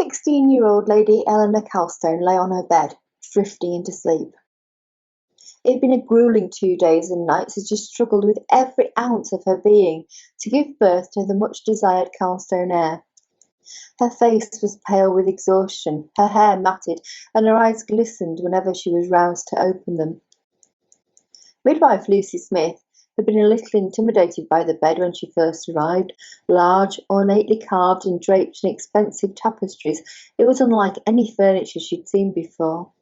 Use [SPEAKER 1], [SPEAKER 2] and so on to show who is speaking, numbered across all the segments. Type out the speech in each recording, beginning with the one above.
[SPEAKER 1] 16-year-old Lady Eleanor Calstone lay on her bed, drifting into sleep. It had been a gruelling 2 days and nights as she struggled with every ounce of her being to give birth to the much-desired Calstone heir. Her face was pale with exhaustion, her hair matted, and her eyes glistened whenever she was roused to open them. Midwife Lucy Smith had been a little intimidated by the bed when she first arrived. Large, ornately carved and draped in expensive tapestries, it was unlike any furniture she'd seen before.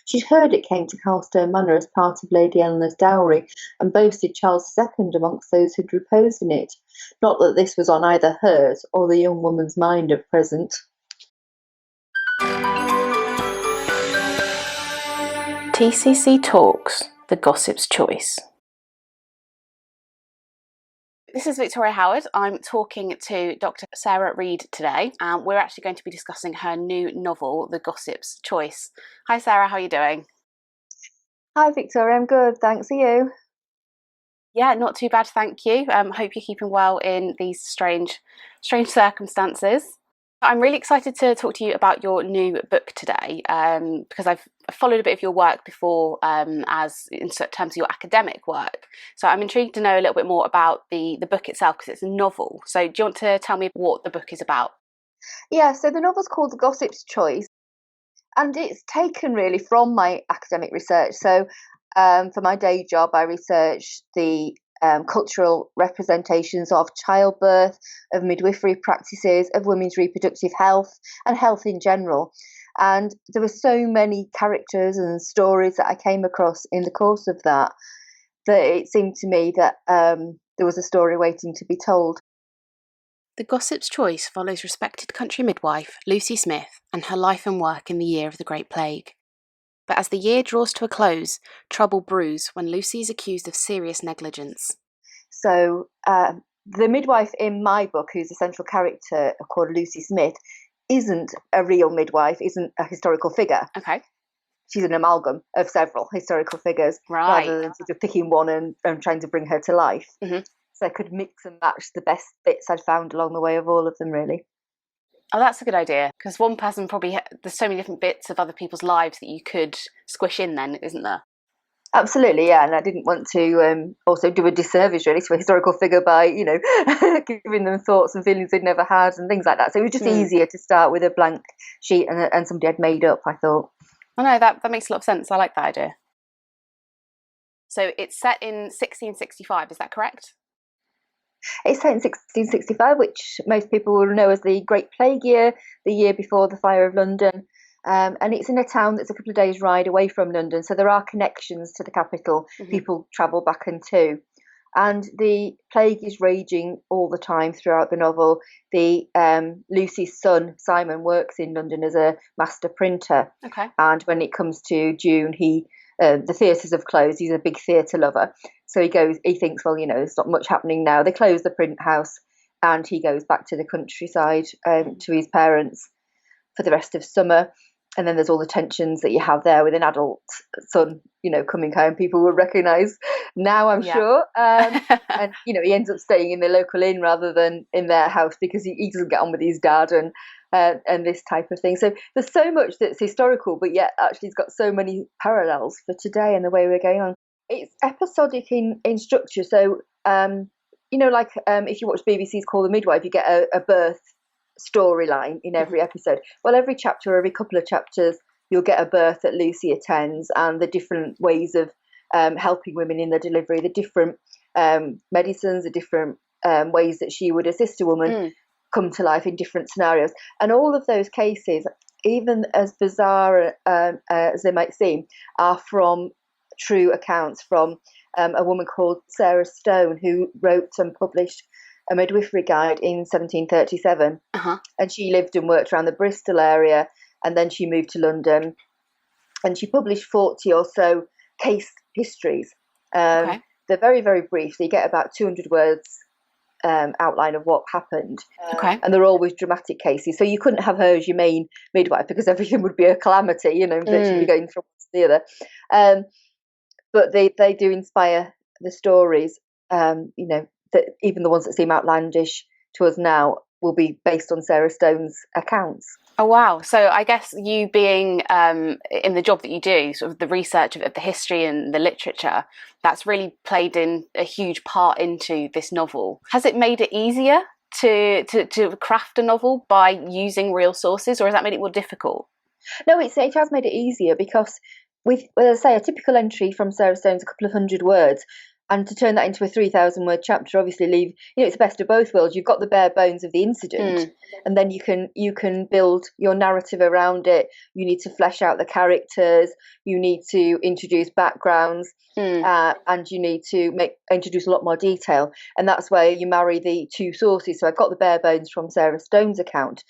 [SPEAKER 1] She'd heard it came to Calstone Manor as part of Lady Eleanor's dowry, and boasted Charles II amongst those who'd reposed in it. Not that this was on either hers or the young woman's mind at present.
[SPEAKER 2] TCC Talks, the Gossip's Choice. This is Victoria Howard. I'm talking to Dr. Sara Read today, and we're actually going to be discussing her new novel, The Gossip's Choice. Hi Sarah, how are you doing?
[SPEAKER 1] Hi Victoria, I'm good, thanks. Are you?
[SPEAKER 2] Yeah, not too bad, thank you. Hope you're keeping well in these strange circumstances. I'm really excited to talk to you about your new book today, because I've followed a bit of your work before, as in terms of your academic work. So I'm intrigued to know a little bit more about the book itself, because it's a novel. So do you want to tell me what the book is about?
[SPEAKER 1] Yeah, so the novel's called The Gossip's Choice, and it's taken really from my academic research. So for my day job, I research the cultural representations of childbirth, of midwifery practices, of women's reproductive health and health in general. And there were so many characters and stories that I came across in the course of that it seemed to me that there was a story waiting to be told.
[SPEAKER 2] The Gossip's Choice follows respected country midwife Lucy Smith and her life and work in the year of the Great Plague. But as the year draws to a close, trouble brews when Lucy is accused of serious negligence.
[SPEAKER 1] So the midwife in my book, who's a central character called Lucy Smith, isn't a real midwife, isn't a historical figure.
[SPEAKER 2] Okay.
[SPEAKER 1] She's an amalgam of several historical figures,
[SPEAKER 2] right,
[SPEAKER 1] rather than sort of picking one and trying to bring her to life.
[SPEAKER 2] Mm-hmm.
[SPEAKER 1] So I could mix and match the best bits I'd found along the way of all of them, really.
[SPEAKER 2] Oh, that's a good idea, because one person probably there's so many different bits of other people's lives that you could squish in then, isn't there?
[SPEAKER 1] Absolutely, yeah, and I didn't want to also do a disservice really to a historical figure by, giving them thoughts and feelings they'd never had and things like that. So it was just easier to start with a blank sheet and somebody I'd made up, I thought.
[SPEAKER 2] Oh no, that makes a lot of sense. I like that idea. So it's set in 1665, is that correct?
[SPEAKER 1] It's set in 1665, which most people will know as the Great Plague year, the year before the Fire of London. And it's in a town that's a couple of days' ride away from London, so there are connections to the capital. Mm-hmm. People travel back and to. And the plague is raging all the time throughout the novel. Lucy's son, Simon, works in London as a master printer.
[SPEAKER 2] Okay.
[SPEAKER 1] And when it comes to June, the theatres have closed. He's a big theatre lover. So he thinks, well, there's not much happening now. They close the print house and he goes back to the countryside to his parents for the rest of summer. And then there's all the tensions that you have there with an adult son, coming home. People will recognise now, I'm sure. And, he ends up staying in the local inn rather than in their house because he doesn't get on with his dad and this type of thing. So there's so much that's historical, but yet actually it's got so many parallels for today and the way we're going on. It's episodic in structure. So, if you watch BBC's Call the Midwife, you get a birth storyline in every episode. Well, every chapter, every couple of chapters, you'll get a birth that Lucy attends and the different ways of helping women in their delivery, the different medicines, the different ways that she would assist a woman come to life in different scenarios. And all of those cases, even as bizarre as they might seem, are from true accounts from a woman called Sarah Stone, who wrote and published a midwifery guide in 1737.
[SPEAKER 2] Uh-huh.
[SPEAKER 1] And she lived and worked around the Bristol area, and then she moved to London and she published 40 or so case histories.
[SPEAKER 2] Okay.
[SPEAKER 1] They're very, very brief. So you get about 200 words outline of what happened.
[SPEAKER 2] Okay.
[SPEAKER 1] And they're always dramatic cases. So you couldn't have her as your main midwife because everything would be a calamity, that she'd be going from one to the other. But they do inspire the stories, that even the ones that seem outlandish to us now, will be based on Sarah Stone's accounts.
[SPEAKER 2] Oh wow! So I guess you being in the job that you do, sort of the research of the history and the literature, that's really played in a huge part into this novel. Has it made it easier to craft a novel by using real sources, or has that made it more difficult?
[SPEAKER 1] No, it has made it easier because with, as I say, a typical entry from Sarah Stone's a couple of hundred words, and to turn that into a 3,000 word chapter, obviously it's the best of both worlds. You've got the bare bones of the incident, and then you can build your narrative around it. You need to flesh out the characters. You need to introduce backgrounds, and you need to introduce a lot more detail. And that's where you marry the two sources. So I've got the bare bones from Sarah Stone's account.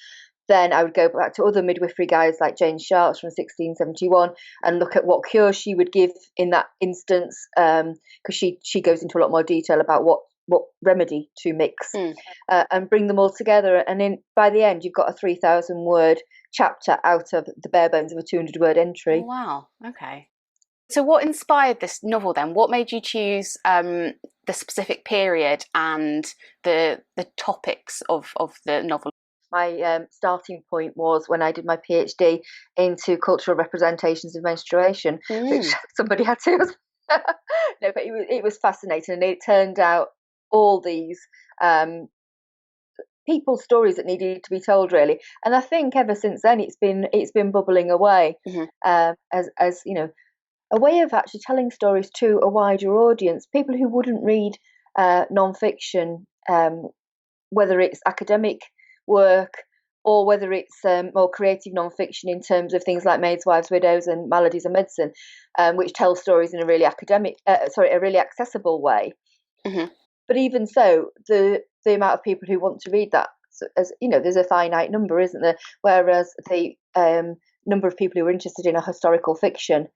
[SPEAKER 1] Then I would go back to other midwifery guides like Jane Sharps from 1671 and look at what cure she would give in that instance, because she goes into a lot more detail about what remedy to mix, and bring them all together. And by the end, you've got a 3,000 word chapter out of the bare bones of a 200 word entry.
[SPEAKER 2] Oh, wow. Okay. So what inspired this novel then? What made you choose the specific period and the topics of the novel?
[SPEAKER 1] My starting point was when I did my PhD into cultural representations of menstruation, which somebody had to. No, but it was fascinating, and it turned out all these people's stories that needed to be told, really. And I think ever since then, it's been bubbling away, as you know, a way of actually telling stories to a wider audience, people who wouldn't read non-fiction, whether it's academic work or whether it's more creative non-fiction in terms of things like Maids, Wives, Widows and Maladies and Medicine, which tell stories in a really a really accessible way. But even so, the amount of people who want to read that, as you know, there's a finite number, isn't there? Whereas the number of people who are interested in a historical fiction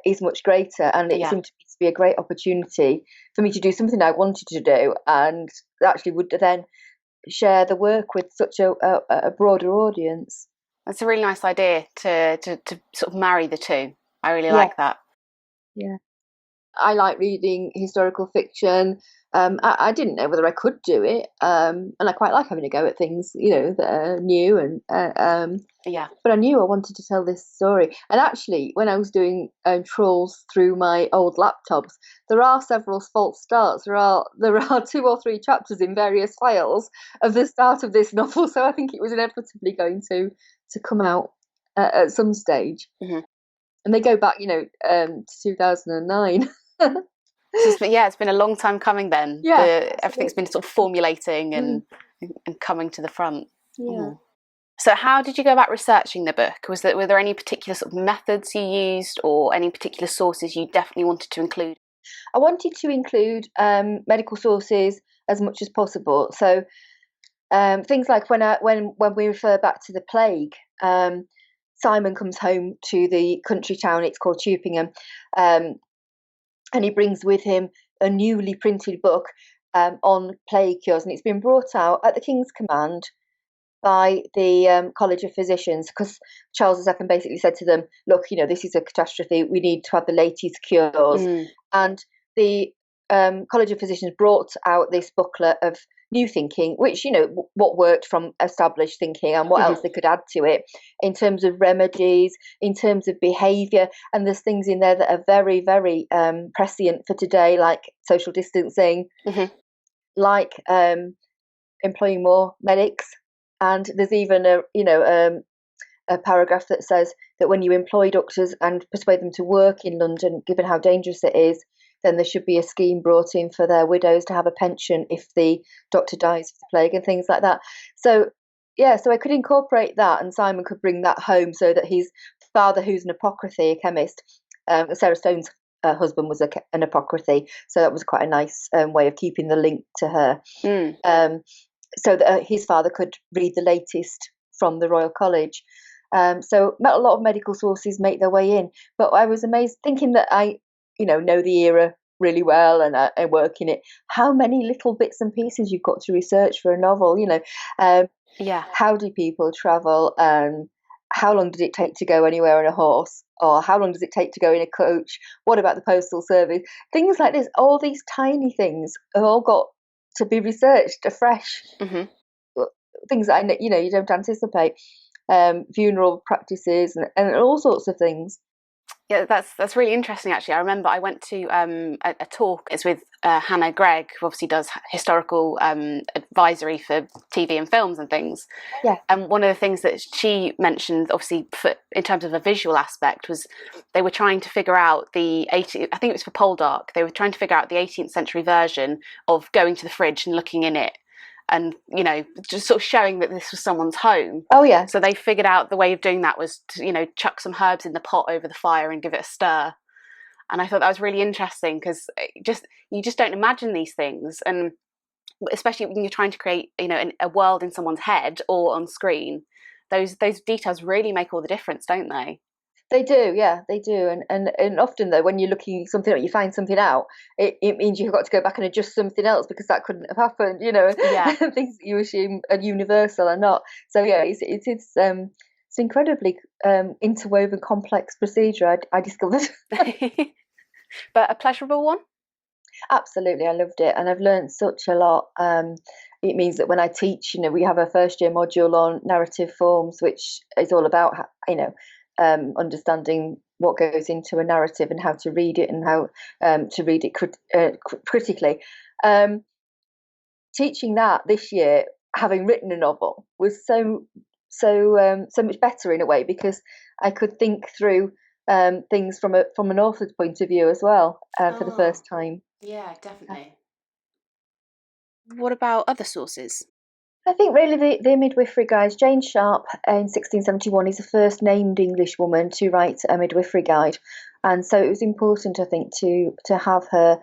[SPEAKER 1] is much greater, and it seemed to be a great opportunity for me to do something I wanted to do, and actually would then share the work with such a broader audience.
[SPEAKER 2] That's a really nice idea to sort of marry the two. I really like that.
[SPEAKER 1] Yeah, I like reading historical fiction. I didn't know whether I could do it, and I quite like having a go at things, that are new. And but I knew I wanted to tell this story. And actually, when I was doing trawls through my old laptops, there are several false starts. There are 2 or 3 chapters in various files of the start of this novel. So I think it was inevitably going to come out at some stage. And they go back, to 2009.
[SPEAKER 2] It's been a long time coming then.
[SPEAKER 1] Yeah,
[SPEAKER 2] everything's been sort of formulating and coming to the front. So how did you go about researching the book? Were there any particular sort of methods you used or any particular sources you definitely wanted to include?
[SPEAKER 1] I wanted to include medical sources as much as possible. So things like when we refer back to the plague, Simon comes home to the country town, it's called Tupingham, and he brings with him a newly printed book on plague cures, and it's been brought out at the King's command by the College of Physicians, because Charles II basically said to them, look, this is a catastrophe, we need to have the latest cures. And the College of Physicians brought out this booklet of new thinking, which, what worked from established thinking and what else they could add to it in terms of remedies, in terms of behaviour. And there's things in there that are very, very prescient for today, like social distancing, like employing more medics. And there's even a paragraph that says that when you employ doctors and persuade them to work in London, given how dangerous it is, then there should be a scheme brought in for their widows to have a pension if the doctor dies of the plague and things like that. So I could incorporate that, and Simon could bring that home so that his father, who's an apothecary, a chemist, Sarah Stone's husband was an apothecary, so that was quite a nice way of keeping the link to her. So that his father could read the latest from the Royal College. So a lot of medical sources make their way in. But I was amazed, thinking that I, know the era really well and I work in it, how many little bits and pieces you've got to research for a novel, How do people travel? How long did it take to go anywhere on a horse? Or how long does it take to go in a coach? What about the postal service? Things like this, all these tiny things have all got to be researched afresh, things that you don't anticipate, funeral practices and all sorts of things.
[SPEAKER 2] Yeah, that's really interesting. Actually, I remember I went to a talk. It's with Hannah Gregg, who obviously does historical advisory for TV and films and things.
[SPEAKER 1] Yeah.
[SPEAKER 2] And one of the things that she mentioned, obviously, in terms of a visual aspect, was they were trying to figure out the 18th. I think it was for Poldark. They were trying to figure out the 18th century version of going to the fridge and looking in it, and just sort of showing that this was someone's home.
[SPEAKER 1] Oh yeah.
[SPEAKER 2] So they figured out the way of doing that was to chuck some herbs in the pot over the fire and give it a stir. And I thought that was really interesting, because you just don't imagine these things, and especially when you're trying to create a world in someone's head or on screen, those details really make all the difference, don't they?
[SPEAKER 1] They do, yeah, they do. And often though, when you're looking something up, you find something out, it means you've got to go back and adjust something else because that couldn't have happened,
[SPEAKER 2] Yeah.
[SPEAKER 1] things that you assume are universal are not. So yeah, it's incredibly interwoven, complex procedure, I discovered.
[SPEAKER 2] But a pleasurable one.
[SPEAKER 1] Absolutely, I loved it, and I've learned such a lot. It means that when I teach, we have a first year module on narrative forms, which is all about understanding what goes into a narrative and how to read it and how to read it critically. Teaching that this year, having written a novel, was so much better in a way, because I could think through things from an author's point of view as well, for the first time.
[SPEAKER 2] Yeah, definitely. What about other sources?
[SPEAKER 1] I think really the midwifery guides. Jane Sharp in 1671 is the first named English woman to write a midwifery guide, and so it was important, I think, to have her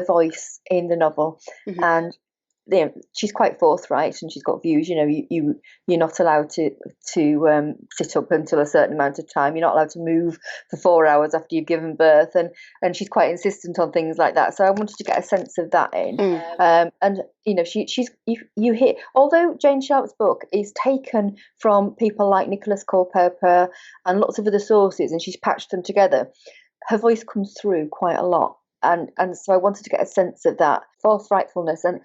[SPEAKER 1] voice in the novel.
[SPEAKER 2] Mm-hmm.
[SPEAKER 1] And she's quite forthright, and she's got views. You're not allowed to sit up until a certain amount of time. You're not allowed to move for 4 hours after you've given birth, and she's quite insistent on things like that. So I wanted to get a sense of that in. And you hear, although Jane Sharp's book is taken from people like Nicholas Culpeper and lots of other sources, and she's patched them together, her voice comes through quite a lot. And so I wanted to get a sense of that forthrightfulness. And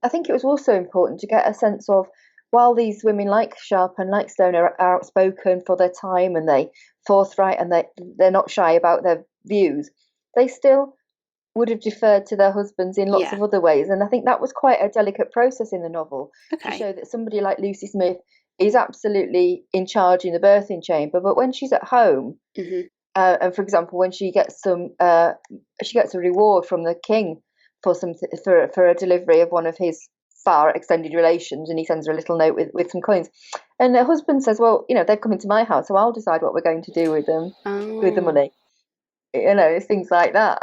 [SPEAKER 1] I think it was also important to get a sense of, while these women like Sharp and like Stone are outspoken for their time, and they forthright, and they're not shy about their views, they still would have deferred to their husbands in lots of other ways. And I think that was quite a delicate process in the novel, to show that somebody like Lucy Smith is absolutely in charge in the birthing chamber, but when she's at home,
[SPEAKER 2] mm-hmm.
[SPEAKER 1] And for example, when she gets a reward from the king for a delivery of one of his far extended relations, and he sends her a little note with some coins, and her husband says, well, they've come into my house, so I'll decide what we're going to do with them, with the money. Things like that.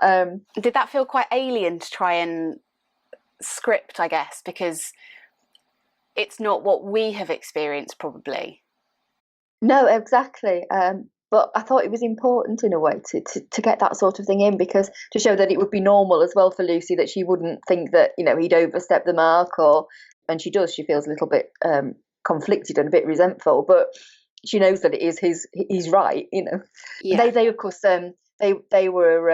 [SPEAKER 2] Did that feel quite alien to try and script, I guess, because it's not what we have experienced, probably?
[SPEAKER 1] No, exactly. But I thought it was important in a way to get that sort of thing in, because to show that it would be normal as well for Lucy, that she wouldn't think that he'd overstepped the mark, and she does. She feels a little bit conflicted and a bit resentful, but she knows that it is he's right.
[SPEAKER 2] Yeah.
[SPEAKER 1] They of course they were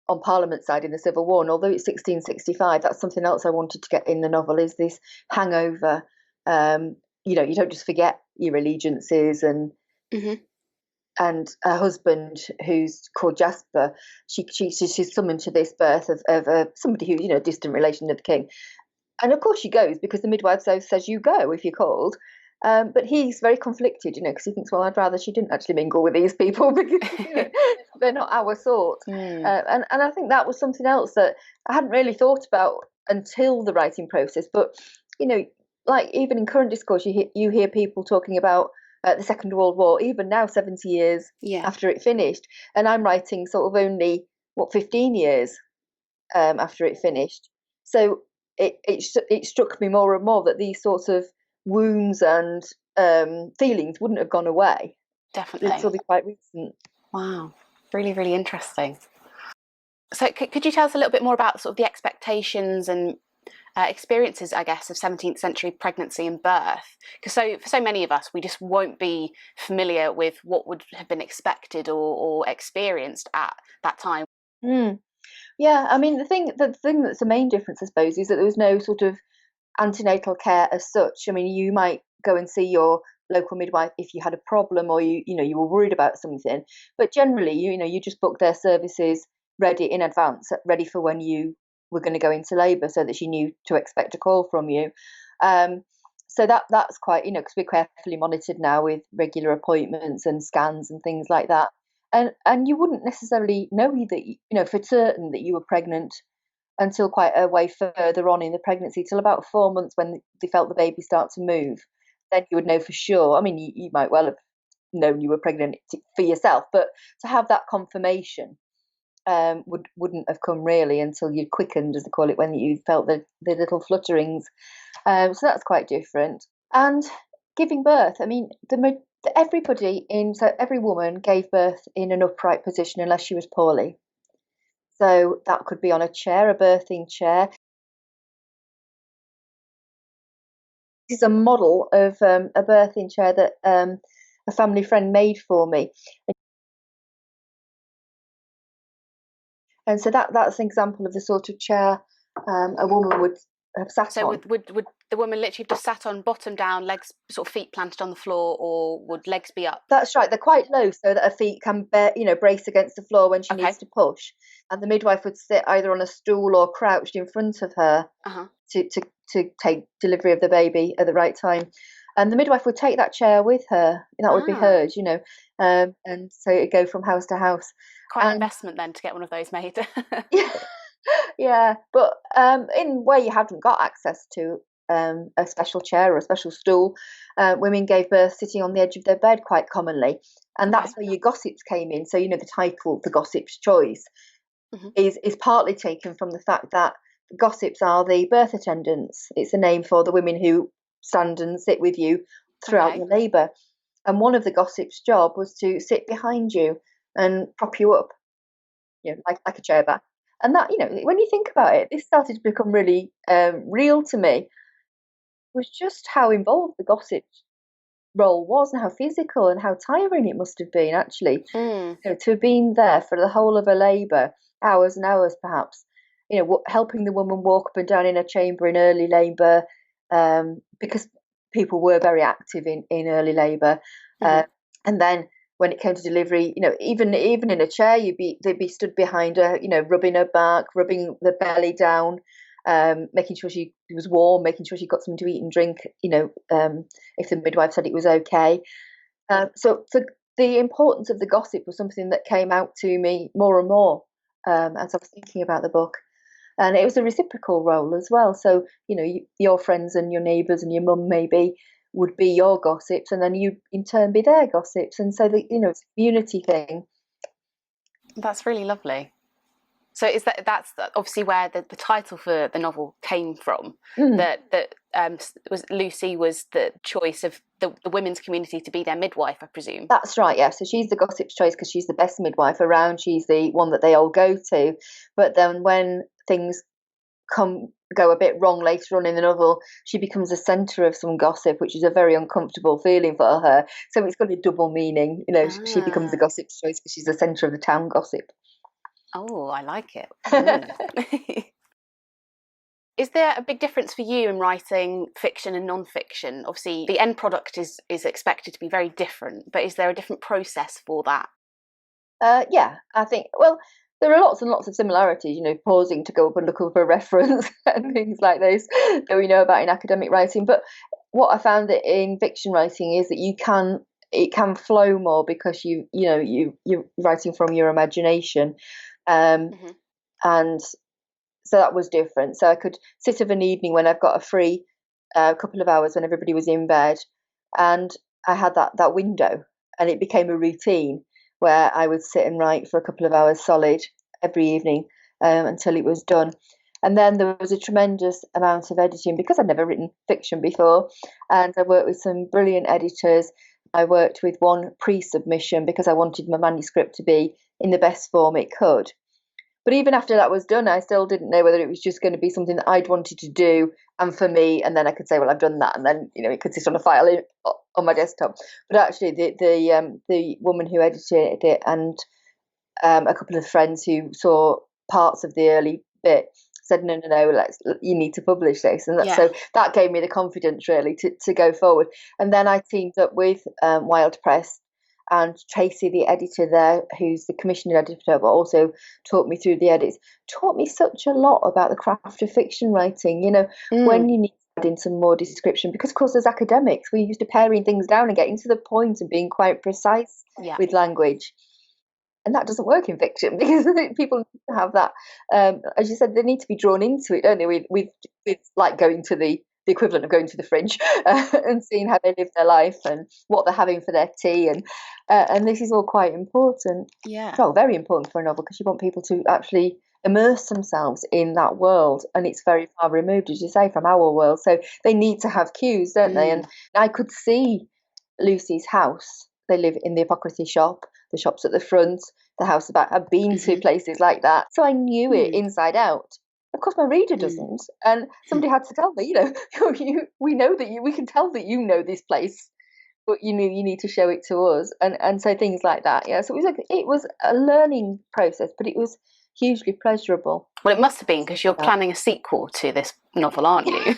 [SPEAKER 1] on Parliament's side in the Civil War, and although it's 1665, that's something else I wanted to get in the novel, is this hangover. You don't just forget your allegiances, and.
[SPEAKER 2] Mm-hmm.
[SPEAKER 1] And her husband, who's called Jasper, she's summoned to this birth of somebody who, distant relation of the king. And of course she goes, because the midwife says you go if you're called. But he's very conflicted, because he thinks, well, I'd rather she didn't actually mingle with these people, because they're not our sort. And I think that was something else that I hadn't really thought about until the writing process. But, like even in current discourse, you hear people talking about the Second World War, even now, 70 years after it finished. And I'm writing sort of only, 15 years after it finished. So it struck me more and more that these sorts of wounds and feelings wouldn't have gone away.
[SPEAKER 2] Definitely.
[SPEAKER 1] It's really quite recent.
[SPEAKER 2] Wow. Really, really interesting. So could you tell us a little bit more about sort of the expectations and experiences, I guess, of 17th century pregnancy and birth? Because for so many of us, we just won't be familiar with what would have been expected or experienced at that time.
[SPEAKER 1] Yeah, I mean, the thing that's the main difference, I suppose, is that there was no sort of antenatal care as such. I mean, you might go and see your local midwife if you had a problem, or you were worried about something, but generally you just book their services ready in advance, ready for when you were going to go into labour, so that she knew to expect a call from you. So that's quite, because we're carefully monitored now with regular appointments and scans and things like that. And you wouldn't necessarily know that for certain that you were pregnant until quite a way further on in the pregnancy, till about 4 months, when they felt the baby start to move. Then you would know for sure. I mean, you might well have known you were pregnant for yourself, but to have that confirmation wouldn't have come really until you'd quickened, as they call it, when you felt the little flutterings. So that's quite different. And giving birth, I mean, every woman gave birth in an upright position unless she was poorly. So that could be on a chair, a birthing chair. This is a model of a birthing chair that a family friend made for me. And so that's an example of the sort of chair a woman would have sat on.
[SPEAKER 2] So would the woman literally just sat on, bottom down, legs sort of feet planted on the floor, or would legs be up?
[SPEAKER 1] That's right. They're quite low so that her feet can brace against the floor when she needs to push. And the midwife would sit either on a stool or crouched in front of her to take delivery of the baby at the right time. And the midwife would take that chair with her, and that would be hers, and so it'd go from house to house.
[SPEAKER 2] Quite an investment then to get one of those made.
[SPEAKER 1] Yeah, but in where you haven't got access to a special chair or a special stool, women gave birth sitting on the edge of their bed quite commonly, and that's where your gossips came in. So the title, The Gossip's Choice, is partly taken from the fact that the gossips are the birth attendants. It's a name for the women who stand and sit with you throughout your labour. And one of the gossips' job was to sit behind you and prop you up, like a chair back. And that, when you think about it, this started to become really real to me, was just how involved the gossip role was, and how physical and how tiring it must have been, actually. To have been there for the whole of a labour, hours and hours perhaps, helping the woman walk up and down in a chamber in early labour, because people were very active in early labour. And then when it came to delivery, even in a chair, they'd be stood behind her, rubbing her back, rubbing the belly down, making sure she was warm, making sure she got something to eat and drink, if the midwife said it was okay. So the importance of the gossip was something that came out to me more and more as I was thinking about the book. And it was a reciprocal role as well. So, your friends and your neighbours and your mum maybe would be your gossips, and then you in turn be their gossips. And so it's a community thing.
[SPEAKER 2] That's really lovely. So that's obviously where the title for the novel came from. That was Lucy was the choice of the women's community to be their midwife, I presume. That's
[SPEAKER 1] right, yeah. So she's the gossip's choice because she's the best midwife around. She's the one that they all go to. But then when things go a bit wrong later on in the novel, she becomes a centre of some gossip, which is a very uncomfortable feeling for her. So it's got a double meaning. She becomes the gossip's choice because she's the centre of the town gossip.
[SPEAKER 2] Oh, I like it. Is there a big difference for you in writing fiction and non-fiction? Obviously, the end product is expected to be very different, but is there a different process for that?
[SPEAKER 1] Yeah, I think, well, there are lots and lots of similarities, pausing to go up and look up a reference and things like this that we know about in academic writing. But what I found that in fiction writing is that it can flow more because you're writing from your imagination. And so that was different. So I could sit of an evening when I've got a free couple of hours when everybody was in bed, and I had that window, and it became a routine where I would sit and write for a couple of hours solid every evening until it was done. And then there was a tremendous amount of editing because I'd never written fiction before, and I worked with some brilliant editors. I worked with one pre-submission because I wanted my manuscript to be in the best form it could. But even after that was done, I still didn't know whether it was just going to be something that I'd wanted to do and for me, and then I could say, well, I've done that, and then it could sit on a file on my desktop. But actually, the woman who edited it and a couple of friends who saw parts of the early bit said, no, you need to publish this. And
[SPEAKER 2] Yeah.
[SPEAKER 1] so that gave me the confidence really to go forward. And then I teamed up with Wild Press, and Tracy, the editor there, who's the commissioning editor, but also taught me through the edits, taught me such a lot about the craft of fiction writing. When you need to add in some more description, because of course as academics we're used to paring things down and getting to the point and being quite precise with language. And that doesn't work in fiction, because people need to have that, as you said, they need to be drawn into it, don't they? With like going to the equivalent of going to the fringe and seeing how they live their life and what they're having for their tea, and this is all quite important. Well, very important for a novel, because you want people to actually immerse themselves in that world, and it's very far removed, as you say, from our world. So they need to have cues, don't they? And I could see Lucy's house. They live in the apothecary shop. The shop's at the front, the house about. I've been to places like that, so I knew it inside out. Of course, my reader doesn't, and somebody had to tell me. We know that we can tell that you know this place, but you need to show it to us, and so things like that. Yeah, so it was a learning process, but it was hugely pleasurable.
[SPEAKER 2] Well, it must have been, because you're planning a sequel to this novel, aren't you?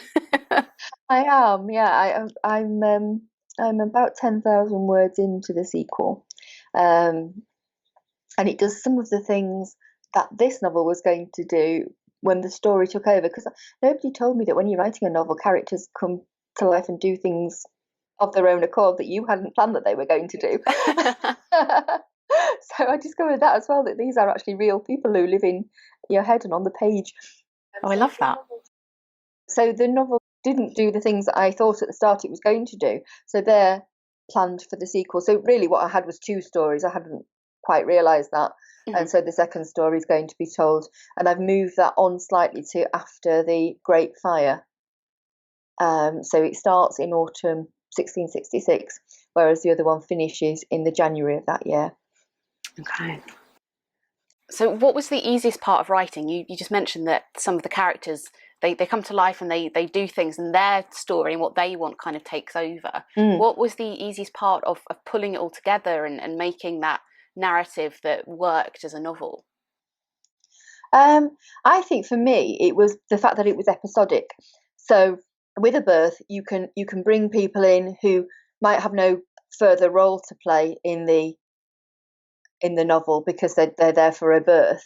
[SPEAKER 1] I am. Yeah, I'm about 10,000 words into the sequel. And it does some of the things that this novel was going to do when the story took over, because nobody told me that when you're writing a novel, characters come to life and do things of their own accord that you hadn't planned that they were going to do. So I discovered that as well, that these are actually real people who live in your head and on the page.
[SPEAKER 2] Oh, I love that.
[SPEAKER 1] So the novel didn't do the things that I thought at the start it was going to do. So they're planned for the sequel. So really what I had was 2 stories. I hadn't quite realised that. And so the second story is going to be told. And I've moved that on slightly to after the Great Fire. So it starts in autumn 1666, whereas the other one finishes in the January of that year.
[SPEAKER 2] Okay. So what was the easiest part of writing? You just mentioned that some of the characters, they come to life and they do things, and their story and what they want kind of takes over. What was the easiest part of pulling it all together and making that narrative that worked as a novel?
[SPEAKER 1] I think for me it was the fact that it was episodic. So with a birth, you can bring people in who might have no further role to play in the novel, because they're there for a birth.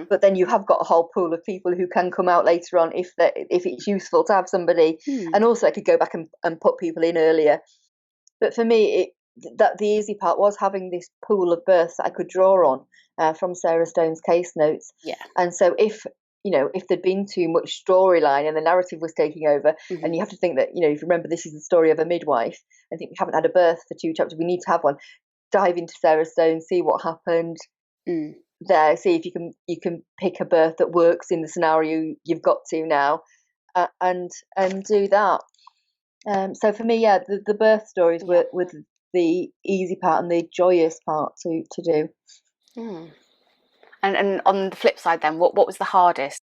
[SPEAKER 1] But then you have got a whole pool of people who can come out later on if it's useful to have somebody. And also I could go back and put people in earlier. But for me, that the easy part was having this pool of births that I could draw on from Sarah Stone's case notes. And so if there'd been too much storyline and the narrative was taking over, and you have to think that, if you remember, this is the story of a midwife, I think we haven't had a birth for 2 chapters, we need to have one. Dive into Sarah Stone, see what happened there, see if you can pick a birth that works in the scenario you've got to now, and do that. So for me, the birth stories were the easy part and the joyous part to do.
[SPEAKER 2] And on the flip side then, what was the hardest?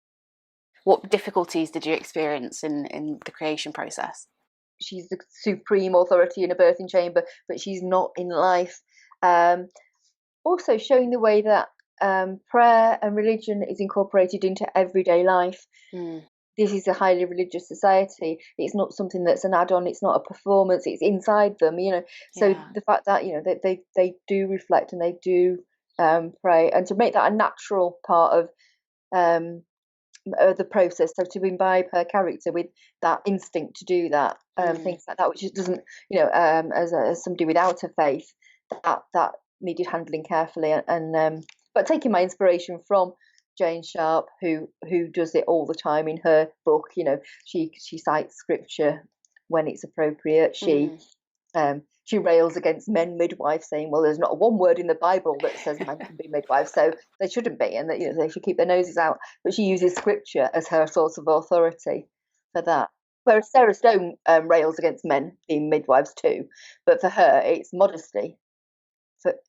[SPEAKER 2] What difficulties did you experience in the creation process?
[SPEAKER 1] She's the supreme authority in a birthing chamber, but she's not in life. Also showing the way that prayer and religion is incorporated into everyday life. This is a highly religious society. It's not something that's an add-on. It's not a performance. It's inside them, So the fact that they do reflect and they do pray, and to make that a natural part of the process, so to imbibe her character with that instinct to do that, things like that, which doesn't, as somebody without a faith, that needed handling carefully, and but taking my inspiration from Jane Sharp, who does it all the time in her book. She cites scripture when it's appropriate. She rails against men midwives, saying, well, there's not one word in the Bible that says men can be midwives, so they shouldn't be, and that they should keep their noses out. But she uses scripture as her source of authority for that. Whereas Sarah Stone rails against men being midwives too, but for her it's modesty.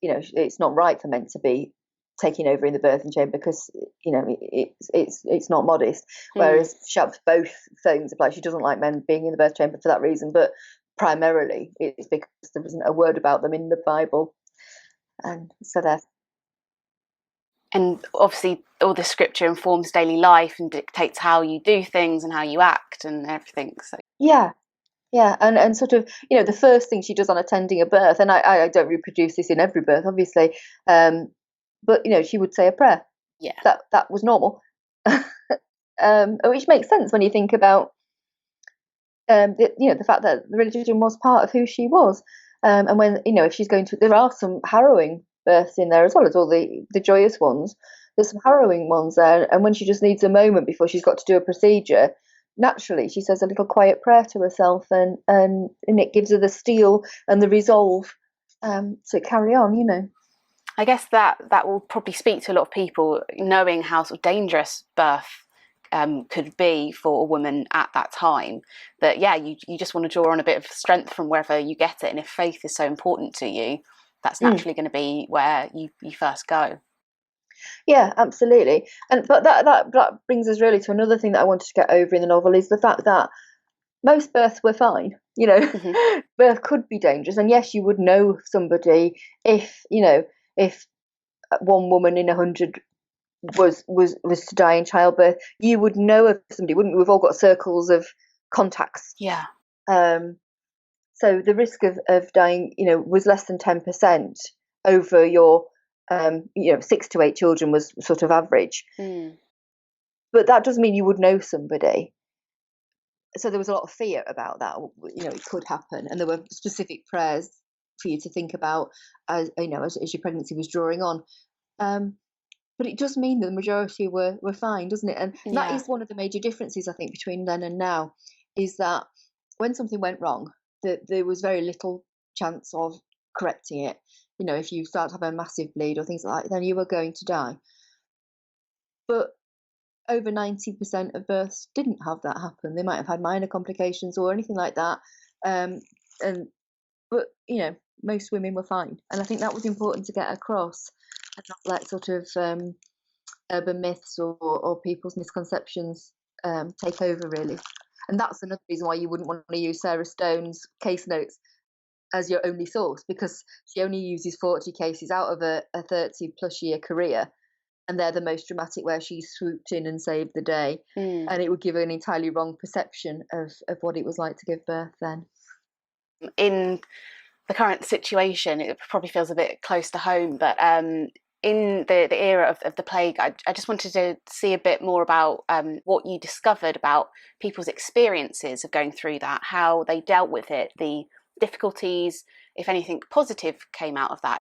[SPEAKER 1] It's not right for men to be taking over in the birthing chamber, because it's not modest. Whereas Sharp's both things apply. She doesn't like men being in the birth chamber for that reason, but primarily it's because there isn't a word about them in the Bible, and so there.
[SPEAKER 2] And obviously all the scripture informs daily life and dictates how you do things and how you act and everything. So
[SPEAKER 1] Yeah, yeah, and sort of, the first thing she does on attending a birth, and I don't reproduce this in every birth, obviously, but she would say a prayer.
[SPEAKER 2] yeah,
[SPEAKER 1] That was normal, which makes sense when you think about the fact that the religion was part of who she was, and when if she's going to, there are some harrowing births in there as well as all the joyous ones. There's some harrowing ones there, and when she just needs a moment before she's got to do a procedure, naturally she says a little quiet prayer to herself, and it gives her the steel and the resolve to carry on.
[SPEAKER 2] I guess that will probably speak to a lot of people, knowing how sort of dangerous birth could be for a woman at that time. That you just want to draw on a bit of strength from wherever you get it, and if faith is so important to you, that's naturally going to be where you first go.
[SPEAKER 1] Yeah, absolutely. But that brings us really to another thing that I wanted to get over in the novel, is the fact that most births were fine.
[SPEAKER 2] Mm-hmm.
[SPEAKER 1] Birth could be dangerous, and yes, you would know somebody if one woman in 100 was to die in childbirth. You would know of somebody, wouldn't we? We've all got circles of contacts.
[SPEAKER 2] Yeah.
[SPEAKER 1] So the risk of dying, was less than 10% over your 6 to 8 children was sort of average. But that doesn't mean you would know somebody. So there was a lot of fear about that. It could happen, and there were specific prayers for you to think about as your pregnancy was drawing on. But it does mean that the majority were fine, doesn't it? And that is one of the major differences, I think, between then and now, is that when something went wrong, there was very little chance of correcting it. If you start to have a massive bleed or things like that, then you were going to die. But over 90% of births didn't have that happen. They might have had minor complications or anything like that. But most women were fine. And I think that was important to get across, and not let sort of urban myths or people's misconceptions take over, really. And that's another reason why you wouldn't want to use Sarah Stone's case notes as your only source, because she only uses 40 cases out of a 30 plus year career, and they're the most dramatic, where she swooped in and saved the day. And it would give her an entirely wrong perception of what it was like to give birth then.
[SPEAKER 2] In the current situation, it probably feels a bit close to home, but in the era of the plague, I just wanted to see a bit more about what you discovered about people's experiences of going through that, how they dealt with it, the difficulties, if anything positive came out of that.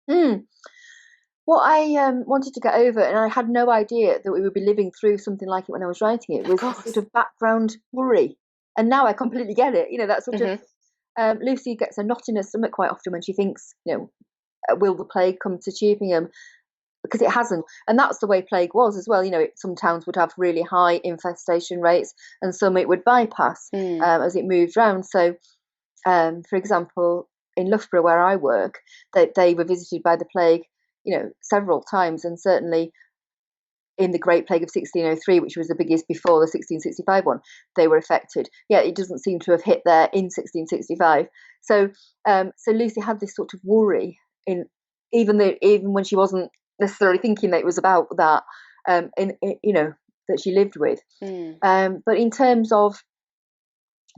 [SPEAKER 1] What I wanted to get over, and I had no idea that we would be living through something like it when I was writing it, was sort of background worry. And now I completely get it. That sort of Lucy gets a knot in her stomach quite often when she thinks, will the plague come to Cheapingham? Because it hasn't. And that's the way plague was as well. Some towns would have really high infestation rates, and some it would bypass as it moved around. So, for example, in Loughborough, where I work, they were visited by the plague, several times, and certainly in the Great Plague of 1603, which was the biggest before the 1665 one, they were affected. Yeah, it doesn't seem to have hit there in 1665. So Lucy had this sort of worry even when she wasn't necessarily thinking that it was about that, that she lived with. But in terms of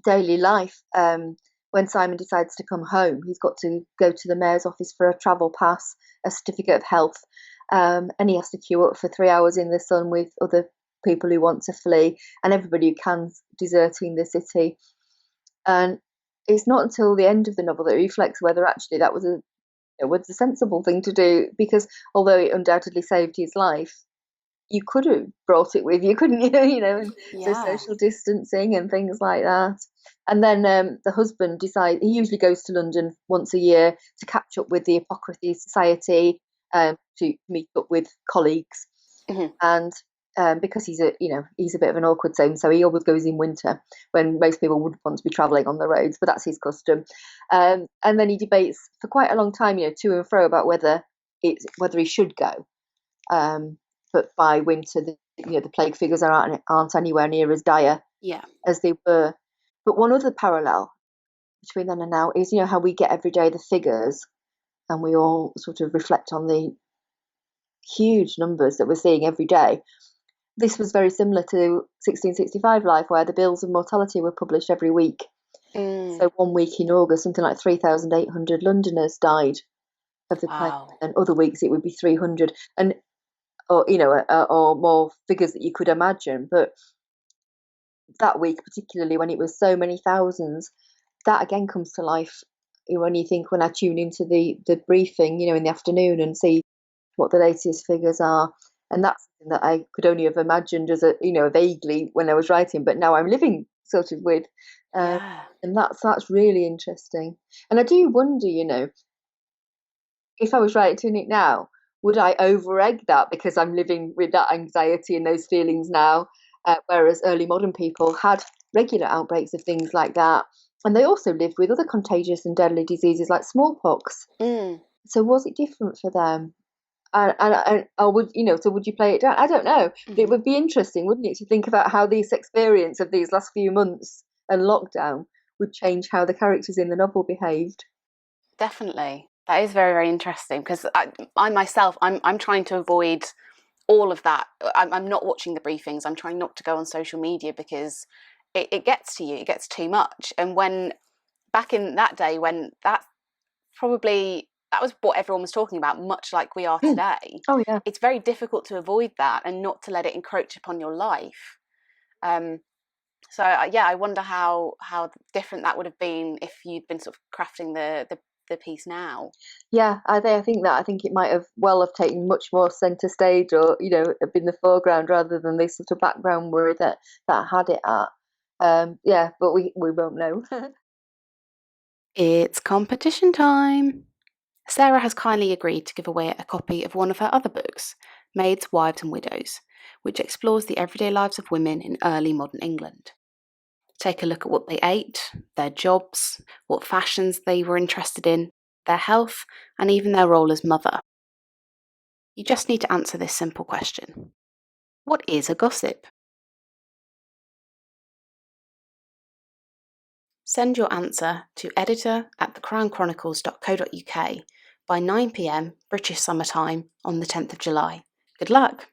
[SPEAKER 1] daily life, when Simon decides to come home, he's got to go to the mayor's office for a travel pass, a certificate of health, and he has to queue up for 3 hours in the sun with other people who want to flee, and everybody who can's deserting the city. And it's not until the end of the novel that he reflects whether actually that was a sensible thing to do, because although it undoubtedly saved his life, you could have brought it with you, couldn't you? So social distancing and things like that. And then the husband decides, he usually goes to London once a year to catch up with the Hippocrates Society, to meet up with colleagues. And because he's a bit of an awkward zone, so he always goes in winter when most people wouldn't want to be travelling on the roads, but that's his custom. And then he debates for quite a long time, to and fro, about whether he should go. But by winter, the plague figures aren't anywhere near as dire as they were. But one other parallel between then and now is, how we get every day the figures, and we all sort of reflect on the huge numbers that we're seeing every day. This was very similar to 1665 life, where the bills of mortality were published every week. So one week in August, something like 3,800 Londoners died of the plague, and other weeks it would be 300, and or more figures that you could imagine. But that week, particularly when it was so many thousands, that again comes to life when you think, when I tune into the briefing, in the afternoon and see what the latest figures are. And that's something that I could only have imagined as vaguely when I was writing, but now I'm living sort of with. And that's really interesting. And I do wonder, if I was writing it now, would I over-egg that because I'm living with that anxiety and those feelings now, whereas early modern people had regular outbreaks of things like that, and they also lived with other contagious and deadly diseases like smallpox. So was it different for them? Or would you play it down? I don't know. But it would be interesting, wouldn't it, to think about how this experience of these last few months and lockdown would change how the characters in the novel behaved.
[SPEAKER 2] Definitely. That is very, very interesting, because I myself, I'm trying to avoid all of that. I'm not watching the briefings. I'm trying not to go on social media because it gets to you. It gets too much. And when back in that day, when that was what everyone was talking about, much like we are today.
[SPEAKER 1] Oh yeah.
[SPEAKER 2] It's very difficult to avoid that and not to let it encroach upon your life. So I wonder how different that would have been if you'd been sort of crafting the piece now.
[SPEAKER 1] Yeah, I think it might have taken much more centre stage, or been the foreground rather than this sort of background worry that had it at. But we won't know.
[SPEAKER 2] It's competition time. Sarah has kindly agreed to give away a copy of one of her other books, Maids, Wives and Widows, which explores the everyday lives of women in early modern England. Take a look at what they ate, their jobs, what fashions they were interested in, their health, and even their role as mother. You just need to answer this simple question. What is a gossip? Send your answer to editor@thecrownchronicles.co.uk by 9 p.m. British Summer Time on the 10th of July. Good luck!